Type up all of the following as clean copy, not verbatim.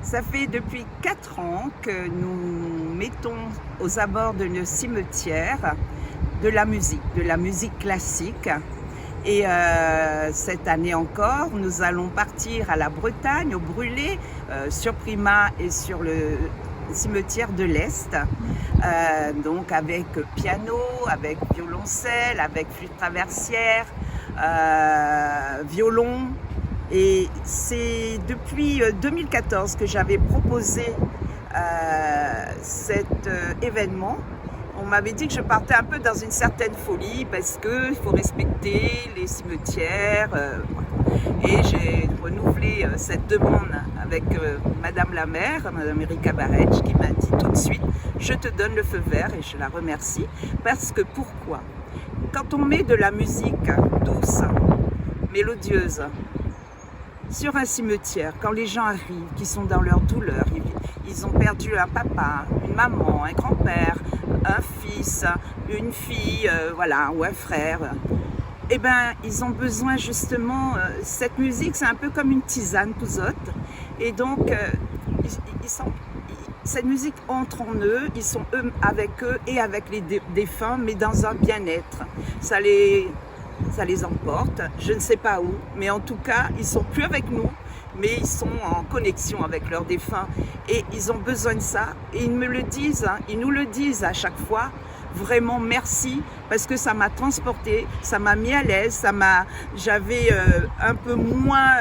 Ça fait depuis 4 ans que nous mettons aux abords de nos cimetières de la musique classique. Et cette année encore, nous allons partir à la Bretagne, au Brûlé, sur Prima et sur le cimetière de l'Est, donc avec piano, avec violoncelle, avec flûte traversière, violon. Et c'est depuis 2014 que j'avais proposé cet événement. On m'avait dit que je partais un peu dans une certaine folie parce qu'il faut respecter les cimetières. Et j'ai renouvelé cette demande avec Madame la maire, Madame Erika Barretsch, qui m'a dit tout de suite « Je te donne le feu vert » et je la remercie. Parce que pourquoi? Quand on met de la musique douce, mélodieuse, sur un cimetière, quand les gens arrivent, qui sont dans leur douleur, ils ont perdu un papa, une maman, un grand-père, un fils, une fille, voilà, ou un frère, eh ben, ils ont besoin justement, cette musique, c'est un peu comme une tisane pouzotte, et donc, cette musique entre en eux, ils sont eux avec eux et avec les défunts, mais dans un bien-être. Ça les emporte, je ne sais pas où, mais en tout cas, ils sont plus avec nous, mais ils sont en connexion avec leurs défunts et ils ont besoin de ça. Et ils me le disent, hein, ils nous le disent à chaque fois. Vraiment merci parce que ça m'a transporté, ça m'a mis à l'aise, j'avais un peu moins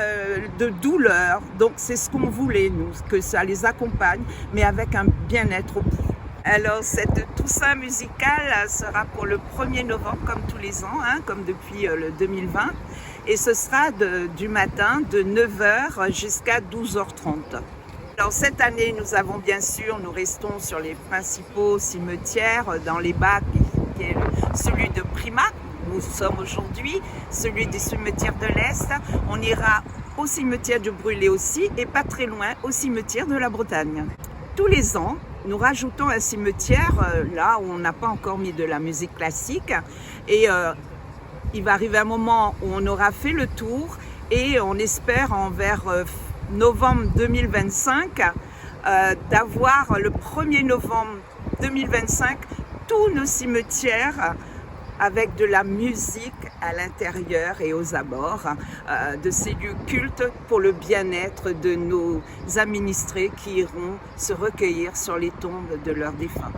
de douleur. Donc c'est ce qu'on voulait nous, que ça les accompagne, mais avec un bien-être au bout. Alors cette Toussaint musicale sera pour le 1er novembre comme tous les ans, hein, comme depuis le 2020. Et ce sera du matin de 9h jusqu'à 12h30. Alors cette année, nous avons bien sûr, nous restons sur les principaux cimetières dans les bacs, qui est celui de Prima, où nous sommes aujourd'hui, celui des cimetières de l'Est. On ira au cimetière du Brûlé aussi et pas très loin au cimetière de la Bretagne. Tous les ans, nous rajoutons un cimetière là où on n'a pas encore mis de la musique classique et il va arriver un moment où on aura fait le tour et on espère vers novembre 2025 d'avoir le 1er novembre 2025 tous nos cimetières avec de la musique à l'intérieur et aux abords de ces lieux cultes pour le bien-être de nos administrés qui iront se recueillir sur les tombes de leurs défunts.